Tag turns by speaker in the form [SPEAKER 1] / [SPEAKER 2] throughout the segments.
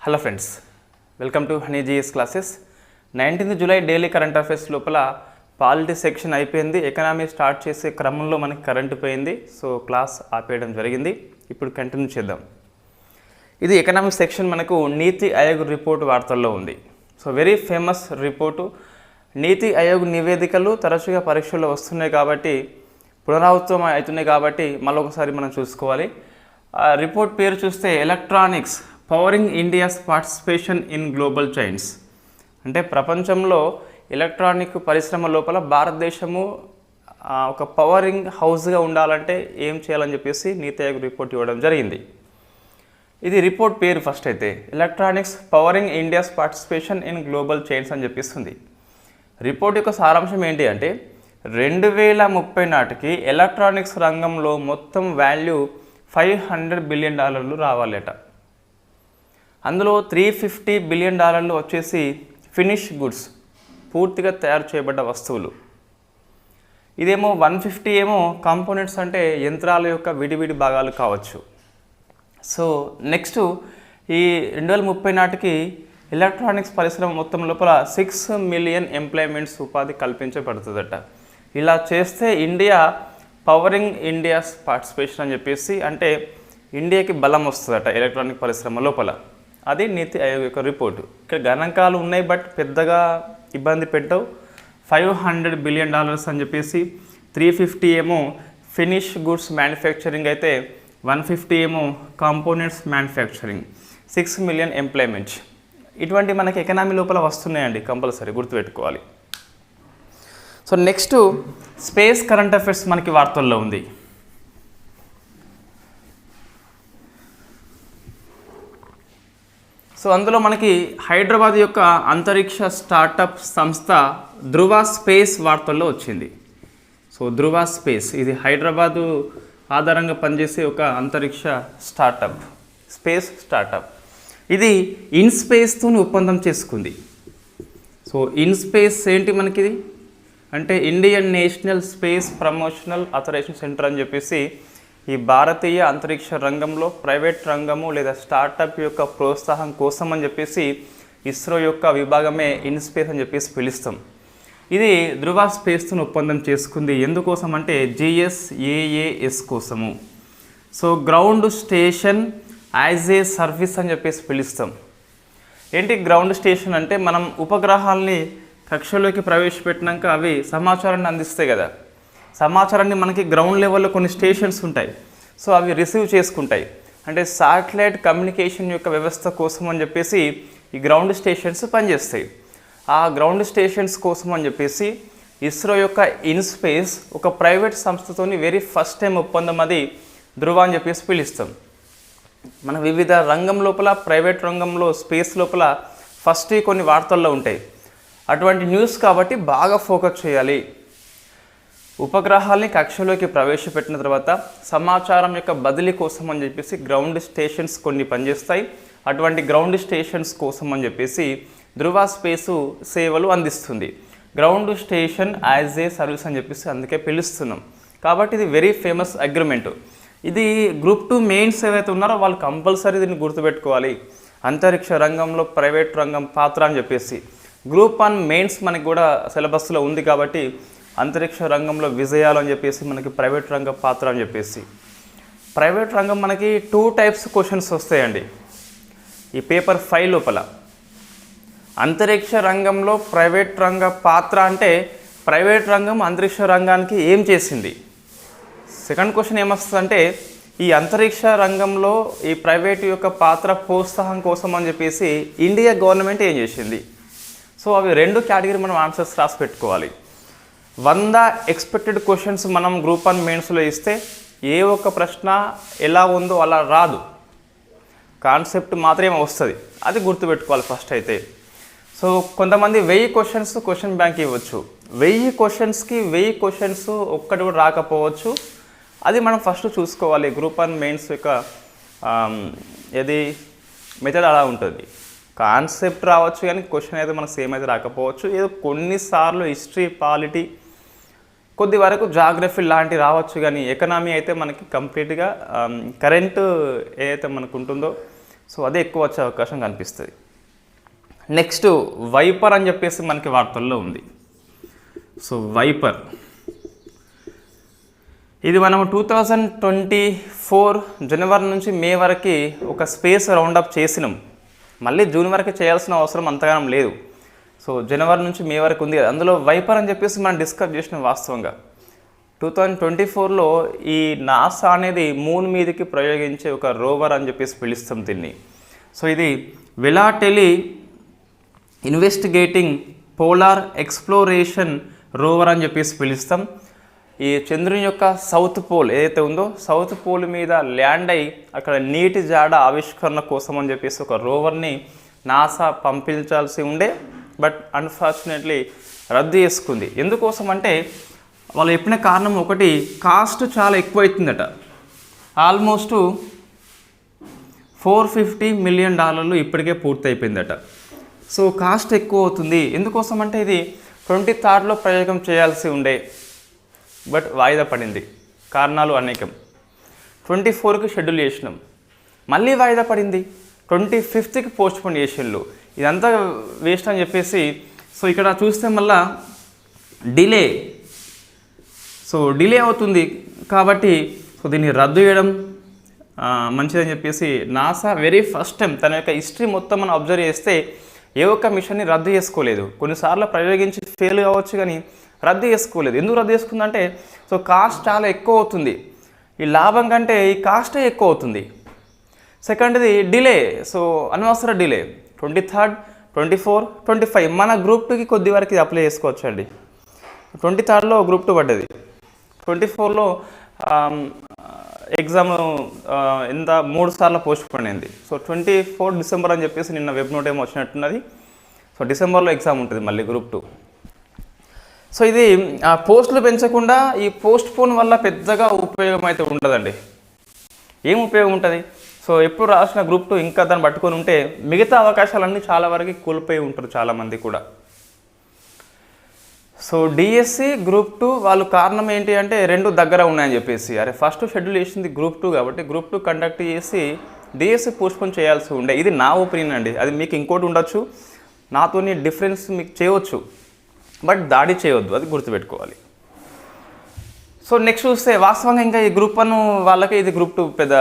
[SPEAKER 1] Hello friends, welcome to honey GS classes. 19th July daily current affairs లోపల polity section అయిపోయింది. Economy start చేసే క్రమంలో మనకి current పోయింది, సో క్లాస్ ఆపేయడం జరిగింది. ఇప్పుడు కంటిన్యూ చేద్దాం. ఇది ఎకనామిక్ సెక్షన్ మనకు నీతి ఆయోగ్ రిపోర్ట్ వార్తల్లో ఉంది. So very famous report. నీతి ఆయోగ్ నివేదికలు తరచుగా పరీక్షల్లో వస్తున్నాయి కాబట్టి, పునరావృతం అవుతున్నాయి కాబట్టి మళ్ళొకసారి మనం చూసుకోవాలి. రిపోర్ట్ పేరు చూస్తే electronics pouring India's participation in global chains. అంటే ప్రపంచంలో ఎలక్ట్రానిక్ పరిశ్రమ లోపల భారతదేశము ఒక పవరింగ్ హౌస్గా ఉండాలంటే ఏం చేయాలని చెప్పేసి నీతి ఆయోగ్ రిపోర్ట్ ఇవ్వడం జరిగింది. ఇది రిపోర్ట్ పేరు ఫస్ట్ అయితే electronics pouring India's participation in global chains అని చెప్పిస్తుంది. రిపోర్ట్ యొక్క సారాంశం ఏంటి అంటే 2030 నాటికి ఎలక్ట్రానిక్స్ రంగంలో మొత్తం వాల్యూ $500 బిలియన్ రావాలట. అందులో $350 బిలియన్ వచ్చేసి ఫినిష్ గుడ్స్, పూర్తిగా తయారు చేయబడ్డ వస్తువులు. ఇదేమో 150 ఏమో కాంపోనెంట్స్, అంటే యంత్రాల యొక్క విడివిడి భాగాలు కావచ్చు. సో నెక్స్ట్ ఈ 2030 నాటికి ఎలక్ట్రానిక్స్ పరిశ్రమ మొత్తం లోపల 6 మిలియన్ ఎంప్లాయ్మెంట్స్ ఉపాధి కల్పించబడుతుందట. ఇలా చేస్తే ఇండియా పవరింగ్ ఇండియాస్ పార్టిసిపేషన్ అని చెప్పేసి, అంటే ఇండియాకి బలం వస్తుందట ఎలక్ట్రానిక్ పరిశ్రమ లోపల. అది నీతి ఆయోగ్ యొక్క రిపోర్టు. ఇక్కడ గణాంకాలు ఉన్నాయి, బట్ పెద్దగా ఇబ్బంది పెట్టవు. $500 బిలియన్ అని చెప్పేసి, 350 ఏమో ఫినిష్ గుడ్స్ మ్యానుఫ్యాక్చరింగ్ అయితే, 150 ఏమో కాంపోనెంట్స్ మ్యానుఫ్యాక్చరింగ్, 6 మిలియన్ ఎంప్లాయ్మెంట్స్. ఇటువంటి మనకి ఎకనామీ లోపల వస్తున్నాయండి, కంపల్సరీ గుర్తుపెట్టుకోవాలి. So next space current affairs మనకి వార్తల్లో ఉంది. సో అందులో మనకి హైదరాబాద్ యొక్క అంతరిక్ష స్టార్టప్ సంస్థ ధృవ స్పేస్ వార్తల్లో వచ్చింది. సో ధృవ స్పేస్ ఇది హైదరాబాదు ఆధారంగా పనిచేసే ఒక అంతరిక్ష స్టార్టప్, స్పేస్ స్టార్టప్. ఇది ఇన్స్పేస్తో ఒప్పందం చేసుకుంది. సో ఇన్స్పేస్ ఏంటి మనకిది అంటే Indian national space promotional authorisation centre అని చెప్పేసి, ఈ భారతీయ అంతరిక్ష రంగంలో ప్రైవేట్ రంగము లేదా స్టార్టప్ యొక్క ప్రోత్సాహం కోసం అని చెప్పేసి ఇస్రో యొక్క విభాగమే ఇన్స్పేస్ అని చెప్పేసి పిలుస్తాం. ఇది ధృవ స్పేస్తో ఒప్పందం చేసుకుంది. ఎందుకోసం అంటే GSAAS కోసము. So ground station as a service అని చెప్పేసి పిలుస్తాం. ఏంటి గ్రౌండ్ స్టేషన్ అంటే, మనం ఉపగ్రహాలని కక్షలోకి ప్రవేశపెట్టినాక అవి సమాచారాన్ని అందిస్తాయి కదా. సమాచారాన్ని మనకి గ్రౌండ్ లెవెల్లో కొన్ని స్టేషన్స్ ఉంటాయి, సో అవి రిసీవ్ చేసుకుంటాయి. అంటే శాటిలైట్ కమ్యూనికేషన్ యొక్క వ్యవస్థ కోసం అని చెప్పేసి ఈ గ్రౌండ్ స్టేషన్స్ పనిచేస్తాయి. ఆ గ్రౌండ్ స్టేషన్స్ కోసం అని చెప్పేసి ఇస్రో యొక్క ఇన్స్పేస్ ఒక ప్రైవేట్ సంస్థతోని వెరీ ఫస్ట్ టైం ఒప్పందం, అది ధృవ అని చెప్పేసి పిలుస్తాం. మన వివిధ రంగం లోపల, ప్రైవేట్ రంగంలో స్పేస్ లోపల ఫస్ట్ కొన్ని వార్తల్లో ఉంటాయి. అటువంటి న్యూస్ కాబట్టి బాగా ఫోకస్ చేయాలి. ఉపగ్రహాల్ని కక్షలోకి ప్రవేశపెట్టిన తర్వాత సమాచారం యొక్క బదిలీ కోసం అని చెప్పేసి గ్రౌండ్ స్టేషన్స్ కొన్ని పనిచేస్తాయి. అటువంటి గ్రౌండ్ స్టేషన్స్ కోసం అని చెప్పేసి ధృవ స్పేసు సేవలు అందిస్తుంది. Ground station as a service అని చెప్పేసి అందుకే పిలుస్తున్నాం. కాబట్టి ఇది వెరీ ఫేమస్ అగ్రిమెంట్. ఇది గ్రూప్ 2 మెయిన్స్ ఏవైతే ఉన్నారో వాళ్ళు కంపల్సరీ దీన్ని గుర్తుపెట్టుకోవాలి. అంతరిక్ష రంగంలో ప్రైవేట్ రంగం పాత్ర అని చెప్పేసి. గ్రూప్ 1 మెయిన్స్ మనకి కూడా సిలబస్లో ఉంది కాబట్టి అంతరిక్ష రంగంలో విజయాలు అని చెప్పేసి, మనకి ప్రైవేట్ రంగ పాత్ర అని చెప్పేసి. ప్రైవేట్ రంగం మనకి 2 టైప్స్ క్వశ్చన్స్ వస్తాయండి ఈ పేపర్ 5 లోపల. అంతరిక్ష రంగంలో ప్రైవేట్ రంగ పాత్ర అంటే, ప్రైవేట్ రంగం అంతరిక్ష రంగానికి ఏం చేసింది. సెకండ్ క్వశ్చన్ ఏమొస్తుందంటే, ఈ అంతరిక్ష రంగంలో ఈ ప్రైవేట్ యొక్క పాత్ర ప్రోత్సాహం కోసం అని చెప్పేసి ఇండియా గవర్నమెంట్ ఏం చేసింది. సో అవి 2 కేటగిరీ మనం ఆన్సర్స్ రాసి పెట్టుకోవాలి. 100 ఎక్స్పెక్టెడ్ క్వశ్చన్స్ మనం గ్రూప్ 1 మెయిన్స్లో ఇస్తే ఏ ఒక్క ప్రశ్న ఎలా ఉందో అలా రాదు, కాన్సెప్ట్ మాత్రమే వస్తుంది. అది గుర్తుపెట్టుకోవాలి ఫస్ట్ అయితే. సో కొంతమంది 1000 క్వశ్చన్స్ క్వశ్చన్ బ్యాంక్ ఇవ్వచ్చు. 1000 క్వశ్చన్స్కి 1000 క్వశ్చన్స్ ఒక్కటి కూడా రాకపోవచ్చు. అది మనం ఫస్ట్ చూసుకోవాలి. గ్రూప్ 1 మెయిన్స్ యొక్క ఏది మెథడ్ అలా ఉంటుంది. కాన్సెప్ట్ రావచ్చు కానీ క్వశ్చన్ అయితే మనకు సేమ్ అయితే రాకపోవచ్చు. ఏదో కొన్నిసార్లు హిస్టరీ, పాలిటీ, కొద్ది వరకు జాగ్రఫీ లాంటి రావచ్చు. కానీ ఎకనామీ అయితే మనకి కంప్లీట్గా కరెంట్ ఏదైతే మనకు ఉంటుందో సో అదే ఎక్కువ వచ్చే అవకాశం కనిపిస్తుంది. నెక్స్ట్ వైపర్ అని చెప్పేసి మనకి వార్తల్లో ఉంది. సో వైపర్ ఇది మనము 2024 జనవరి నుంచి మే వరకు ఒక స్పేస్ రౌండప్ చేసినాం. మళ్ళీ జూన్ వరకు చేయాల్సిన అవసరం అంతగానం లేదు. సో జనవరి నుంచి మే వరకు ఉంది కదా, అందులో వైపర్ అని చెప్పేసి మనం డిస్కస్ చేసినాం. వాస్తవంగా 2024లో ఈ నాసా అనేది మూన్ మీదకి ప్రయోగించే ఒక రోవర్ అని చెప్పేసి పిలుస్తాం దీన్ని. సో ఇది వెలాటెలి ఇన్వెస్టిగేటింగ్ పోలార్ ఎక్స్ప్లోరేషన్ రోవర్ అని చెప్పేసి పిలుస్తాం. ఈ చంద్రుని యొక్క సౌత్ పోల్ ఏదైతే ఉందో సౌత్ పోల్ మీద ల్యాండ్ అయ్యి అక్కడ నీటి జాడ ఆవిష్కరణ కోసం అని చెప్పేసి ఒక రోవర్ని నాసా పంపించాల్సి ఉండే, బట్ అన్ఫార్చునేట్లీ రద్దు చేసుకుంది. ఎందుకోసం అంటే వాళ్ళు చెప్పిన కారణం ఒకటి, కాస్ట్ చాలా ఎక్కువ అవుతుందట. ఆల్మోస్ట్ $450 మిలియన్ ఇప్పటికే పూర్తయిపోయిందట. సో కాస్ట్ ఎక్కువ అవుతుంది. ఎందుకోసం అంటే ఇది 23లో ప్రయోగం చేయాల్సి ఉండే, బట్ వాయిదా పడింది. కారణాలు అనేకం. 24కి షెడ్యూల్ చేసినాం, మళ్ళీ వాయిదా పడింది. 25కి పోస్ట్పోన్ చేసిండ్రు. ఇదంతా వేస్ట్ అని చెప్పేసి సో ఇక్కడ చూస్తే మళ్ళా డిలే అవుతుంది. కాబట్టి సో దీన్ని రద్దు చేయడం మంచిదని చెప్పేసి నాసా వెరీ ఫస్ట్ టైం తన యొక్క హిస్టరీ మొత్తం మనం అబ్జర్వ్ చేస్తే ఏ ఒక్క మిషన్ని రద్దు చేసుకోలేదు. కొన్నిసార్లు ప్రయోగించి ఫెయిల్ కావచ్చు కానీ రద్దు చేసుకోలేదు. ఎందుకు రద్దు చేసుకుందంటే సో కాస్ట్ చాలా ఎక్కువ అవుతుంది. ఈ లాభం కంటే ఈ కాస్టే ఎక్కువ అవుతుంది. సెకండ్ది డిలే. సో అనవసర డిలే. 23, 24, 25 మన గ్రూప్ 2కి కొద్ది వరకు ఇది అప్లై చేసుకోవచ్చు అండి. 23లో గ్రూప్ 2 పడ్డది. 24లో ఎగ్జామ్ ఎంత 3 సార్లు పోస్ట్పోన్ అయింది. సో 24 డిసెంబర్ అని చెప్పేసి నిన్న వెబ్ నోట్ ఏమో వచ్చినట్టున్నది. సో డిసెంబర్లో ఎగ్జామ్ ఉంటుంది మళ్ళీ గ్రూప్ 2. సో ఇది పోస్టులు పెంచకుండా ఈ పోస్ట్పోన్ వల్ల పెద్దగా ఉపయోగం అయితే ఉండదండి. ఏం ఉపయోగం ఉంటుంది? సో ఎప్పుడు రాసిన గ్రూప్ 2 ఇంకా దాన్ని పట్టుకొని ఉంటే మిగతా అవకాశాలన్నీ చాలా వరకు కోల్పోయి ఉంటారు చాలామంది కూడా. సో డిఎస్సి గ్రూప్ 2 వాళ్ళు కారణం ఏంటి అంటే రెండు దగ్గర ఉన్నాయని చెప్పేసి, అరే ఫస్ట్ షెడ్యూల్ చేసింది గ్రూప్ 2 కాబట్టి గ్రూప్ 2 కండక్ట్ చేసి డిఎస్సి పోస్ట్పోన్ చేయాల్సి ఉండే. ఇది నా ఒపీనియన్ అండి. అది మీకు ఇంకోటి ఉండొచ్చు, నాతోని డిఫరెన్స్ మీకు చేయవచ్చు, బట్ దాడి చేయవద్దు, అది గుర్తుపెట్టుకోవాలి. సో నెక్స్ట్ చూస్తే వాస్తవంగా ఇంకా ఈ గ్రూప్ 1 వాళ్ళకి ఇది గ్రూప్ 2 పెద్ద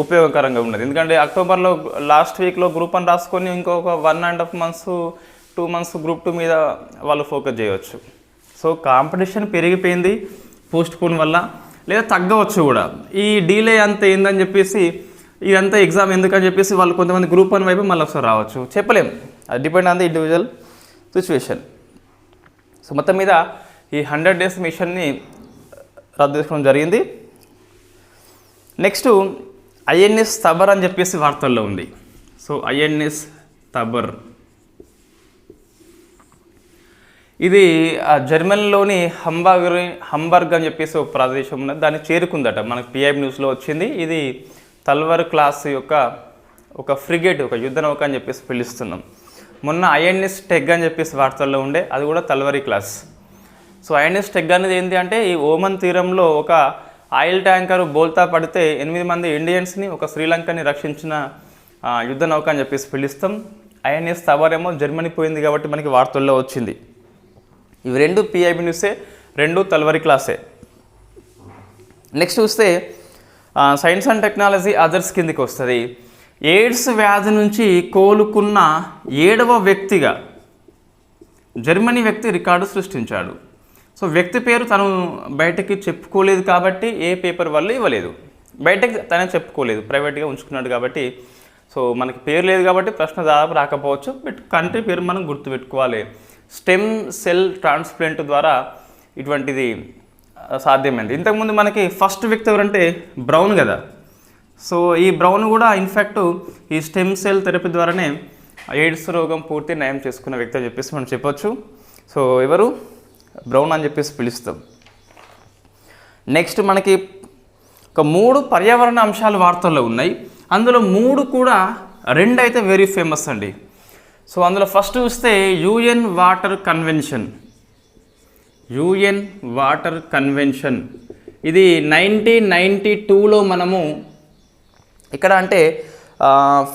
[SPEAKER 1] ఉపయోగకరంగా ఉన్నది. ఎందుకంటే అక్టోబర్లో లాస్ట్ వీక్లో గ్రూప్ 1 రాసుకొని ఇంకొక 1.5 months 2 months గ్రూప్ 2 మీద వాళ్ళు ఫోకస్ చేయవచ్చు. సో కాంపిటీషన్ పెరిగిపోయింది పోస్ట్పోన్ వల్ల, లేదా తగ్గవచ్చు కూడా. ఈ డీలే అంత ఏందని చెప్పేసి ఇదంతా ఎగ్జామ్ ఎందుకని చెప్పేసి వాళ్ళు కొంతమంది గ్రూప్ 1 వైపు మళ్ళీ ఒకసారి రావచ్చు, చెప్పలేం. అది depend on the individual situation. So మొత్తం మీద ఈ 100 days మిషన్ని రద్దు చేసుకోవడం జరిగింది. నెక్స్ట్ ఐఎన్ఎస్ తబర్ అని చెప్పేసి వార్తల్లో ఉంది. సో ఐఎన్ఎస్ తబర్ ఇది జర్మనీలోని హంబర్గ్ అని చెప్పేసి ఒక ప్రదేశం ఉన్నది, దాన్ని చేరుకుందట. మనకు పిఐబి న్యూస్లో వచ్చింది. ఇది తల్వర్ క్లాస్ యొక్క ఒక ఫ్రిగేట్, ఒక యుద్ధ నౌక అని చెప్పేసి పిలుస్తున్నాం. మొన్న ఐఎన్ఎస్ టెగ్ అని చెప్పేసి వార్తల్లో ఉండే, అది కూడా తల్వరి క్లాస్. సో ఐఎన్ఎస్ టెగ్ అనేది ఏంటి అంటే ఈ ఓమన్ తీరంలో ఒక ఆయిల్ ట్యాంకర్ బోల్తా పడితే 8 మంది ఇండియన్స్ని, ఒక శ్రీలంకని రక్షించిన యుద్ధ నౌక అని చెప్పేసి పిలుస్తాం. ఐఎన్ఎస్ తబర్ ఏమో జర్మనీ పోయింది కాబట్టి మనకి వార్తల్లో వచ్చింది. ఇవి రెండు పిఐబి న్యూసే, రెండు తల్వరి క్లాసే. నెక్స్ట్ చూస్తే సైన్స్ అండ్ టెక్నాలజీ అదర్స్ కిందికి వస్తుంది. ఎయిడ్స్ వ్యాధి నుంచి కోలుకున్న 7వ వ్యక్తిగా జర్మనీ వ్యక్తి రికార్డు సృష్టించాడు. సో వ్యక్తి పేరు తను బయటకి చెప్పుకోలేదు కాబట్టి ఏ పేపర్ వల్ల ఇవ్వలేదు, బయటకి తనే చెప్పుకోలేదు, ప్రైవేట్గా ఉంచుకున్నాడు కాబట్టి. సో మనకి పేరు లేదు కాబట్టి ప్రశ్న దాదాపు రాకపోవచ్చు, బట్ కంట్రీ పేరు మనం గుర్తుపెట్టుకోవాలి. స్టెమ్ సెల్ ట్రాన్స్ప్లాంట్ ద్వారా ఇటువంటిది సాధ్యమైంది. ఇంతకుముందు మనకి ఫస్ట్ వ్యక్తి ఎవరంటే బ్రౌన్ కదా. సో ఈ బ్రౌన్ కూడా ఇన్ఫ్యాక్ట్ ఈ స్టెమ్ సెల్ థెరపీ ద్వారానే ఎయిడ్స్ రోగం పూర్తి నయం చేసుకున్న వ్యక్తి అని చెప్పేసి మనం చెప్పొచ్చు. సో ఎవరు? బ్రౌన్ అని చెప్పేసి పిలుస్తాం. నెక్స్ట్ మనకి ఒక 3 పర్యావరణ అంశాలు వార్తల్లో ఉన్నాయి. అందులో 3 కూడా 2 అయితే వెరీ ఫేమస్ అండి. సో అందులో ఫస్ట్ చూస్తే యుఎన్ వాటర్ కన్వెన్షన్. ఇది 1992లో మనము ఇక్కడ అంటే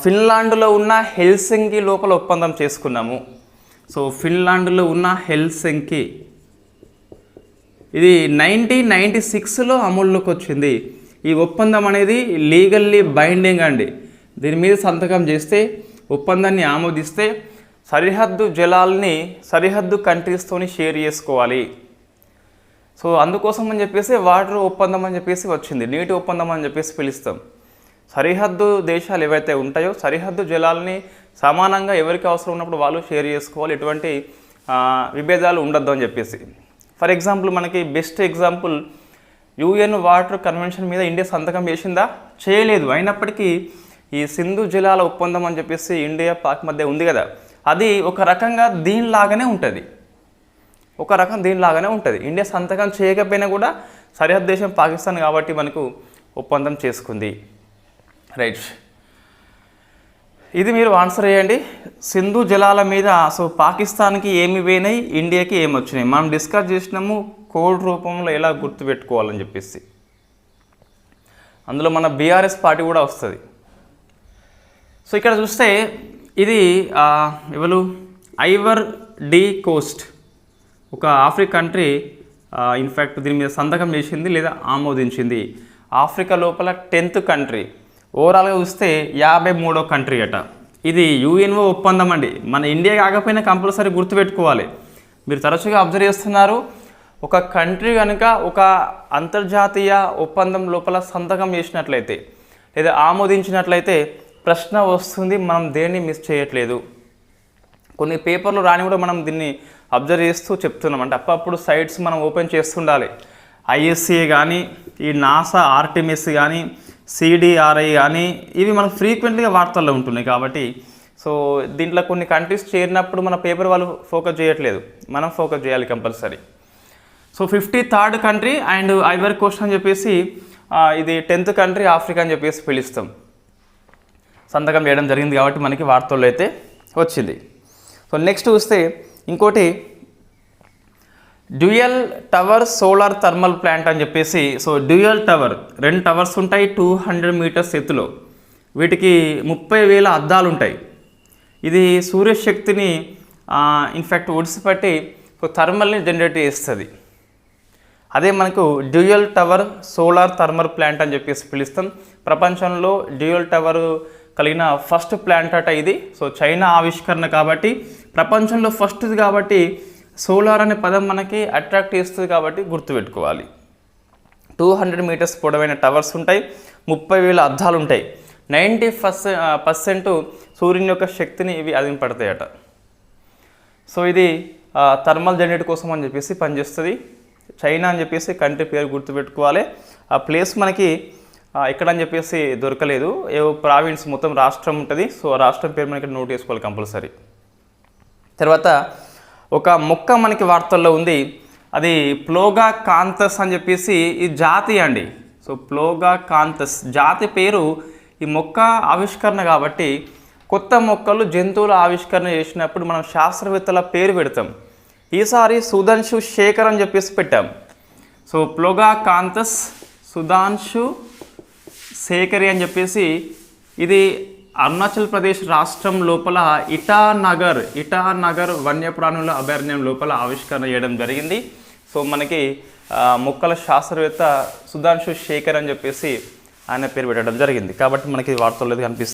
[SPEAKER 1] ఫిన్లాండ్లో ఉన్న హెల్సింకి లోపల ఒప్పందం చేసుకున్నాము. సో ఫిన్లాండ్లో ఉన్న హెల్సింకి ఇది 1996లో అమల్లోకి వచ్చింది. ఈ ఒప్పందం అనేది లీగల్లీ బైండింగ్ అండి. దీని మీద సంతకం చేస్తే, ఒప్పందాన్ని ఆమోదిస్తే సరిహద్దు జలాల్ని సరిహద్దు కంట్రీస్తోని షేర్ చేసుకోవాలి. సో అందుకోసం అని చెప్పేసి వాటర్ ఒప్పందం అని చెప్పేసి వచ్చింది, నీటి ఒప్పందం అని చెప్పేసి పిలుస్తాం. సరిహద్దు దేశాలు ఏవైతే ఉంటాయో సరిహద్దు జలాల్ని సమానంగా ఎవరికి అవసరం ఉన్నప్పుడు వాళ్ళు షేర్ చేసుకోవాలి, ఎటువంటి విభేదాలు ఉండొద్దు అని చెప్పేసి. ఫర్ ఎగ్జాంపుల్ మనకి best example UN water convention మీద ఇండియా సంతకం చేసిందా? చేయలేదు. అయినప్పటికీ ఈ సింధు జలాల ఒప్పందం అని చెప్పేసి ఇండియా పాక్ మధ్య ఉంది కదా, అది ఒక రకంగా దీనిలాగానే ఉంటుంది. ఇండియా సంతకం చేయకపోయినా కూడా సరిహద్దు దేశం పాకిస్తాన్ కాబట్టి మనకు ఒప్పందం చేసుకుంది. రైట్, ఇది మీరు ఆన్సర్ చేయండి. సింధు జలాల మీద సో పాకిస్తాన్కి ఏమి పోయినాయి, ఇండియాకి ఏమి వచ్చినాయి మనం డిస్కస్ చేసినాము. కోడ్ రూపంలో ఎలా గుర్తుపెట్టుకోవాలని చెప్పేసి అందులో మన BRS పార్టీ కూడా వస్తుంది. సో ఇక్కడ చూస్తే ఇది ఎవరు, ఐవర్ డి కోస్ట్, ఒక ఆఫ్రికా కంట్రీ. ఇన్ఫ్యాక్ట్ దీని మీద సంతకం చేసింది లేదా ఆమోదించింది. ఆఫ్రికా లోపల 10th కంట్రీ. ఓవరాల్గా చూస్తే 53వ కంట్రీ అట. ఇది UNO ఒప్పందం అండి. మన ఇండియా కాకపోయినా కంపల్సరీ గుర్తుపెట్టుకోవాలి. మీరు తరచుగా అబ్జర్వ్ చేస్తున్నారు, ఒక కంట్రీ కనుక ఒక అంతర్జాతీయ ఒప్పందం లోపల సంతకం చేసినట్లయితే లేదా ఆమోదించినట్లయితే ప్రశ్న వస్తుంది, మనం దేన్ని మిస్ చేయట్లేదు. కొన్ని పేపర్లు రాని కూడా మనం దీన్ని అబ్జర్వ్ చేస్తూ చెప్తున్నాం. అంటే అప్పుడప్పుడు సైట్స్ మనం ఓపెన్ చేస్తుండాలి. ISA కానీ, ఈ నాసా ఆర్టిమిస్ కానీ, CDRI కానీ, ఇవి మనకు ఫ్రీక్వెంట్గా వార్తల్లో ఉంటున్నాయి. కాబట్టి సో దీంట్లో కొన్ని కంట్రీస్ చేరినప్పుడు మన పేపర్ వాళ్ళు ఫోకస్ చేయట్లేదు, మనం ఫోకస్ చేయాలి compulsory. So 53rd country and Ivory Coast అని చెప్పేసి ఇది 10th కంట్రీ ఆఫ్రికా అని చెప్పేసి పిలుస్తాం. సంతకం చేయడం జరిగింది కాబట్టి మనకి వార్తల్లో అయితే వచ్చింది. సో నెక్స్ట్ చూస్తే ఇంకోటి dual tower solar thermal plant అని చెప్పేసి. సో డ్యూయల్ టవర్, 2 టవర్స్ ఉంటాయి 200 మీటర్స్ ఎత్తులో. వీటికి 30,000 అద్దాలు ఉంటాయి. ఇది సూర్యశక్తిని ఇన్ఫ్యాక్ట్ ఒడిసిపట్టి థర్మల్ని జనరేట్ చేస్తుంది. అదే మనకు dual tower solar thermal plant అని చెప్పేసి పిలుస్తాం. ప్రపంచంలో డ్యూయల్ టవర్ కలిగిన ఫస్ట్ ప్లాంట్ అట ఇది. సో చైనా ఆవిష్కరణ కాబట్టి, ప్రపంచంలో ఫస్ట్ది కాబట్టి సోలార్ అనే పదం మనకి అట్రాక్ట్ చేస్తుంది కాబట్టి గుర్తుపెట్టుకోవాలి. 200 మీటర్స్ పొడవైన టవర్స్ ఉంటాయి, 30,000 అద్దాలు ఉంటాయి. 90% సూర్యుని యొక్క శక్తిని ఇవి అదింపడతాయట. సో ఇది థర్మల్ జనరేట్ కోసం అని చెప్పేసి పనిచేస్తుంది. చైనా అని చెప్పేసి కంట్రీ పేరు గుర్తుపెట్టుకోవాలి. ఆ ప్లేస్ మనకి ఎక్కడని చెప్పేసి దొరకలేదు, ఏవో ప్రావిన్స్ మొత్తం రాష్ట్రం ఉంటుంది. సో ఆ రాష్ట్రం పేరు మనకి నోట్ చేసుకోవాలి కంపల్సరీ. తర్వాత ఒక మొక్క మనకి వార్తల్లో ఉంది, అది ప్లోగా కాంతస్ అని చెప్పేసి ఈ జాతి అండి. సో ప్లోగా కాంతస్ జాతి పేరు. ఈ మొక్క ఆవిష్కరణ కాబట్టి కొత్త మొక్కలు జంతువుల ఆవిష్కరణ చేసినప్పుడు మనం శాస్త్రవేత్తల పేరు పెడతాం. ఈసారి సుధాంశు శేఖర్ అని చెప్పేసి పెట్టాం. సో ప్లోగా కాంతస్ సుధాంశు శేఖరి అని చెప్పేసి ఇది అరుణాచల్ ప్రదేశ్ రాష్ట్రం లోపల ఇటానగర్ వన్యప్రాణుల అభయారణ్యం లోపల ఆవిష్కరణ చేయడం జరిగింది. సో మనకి మొక్కల శాస్త్రవేత్త సుధాంశు శేఖర్ అని చెప్పేసి ఆయన పేరు పెట్టడం జరిగింది కాబట్టి మనకి వార్తల్లో కనిపిస్తుంది.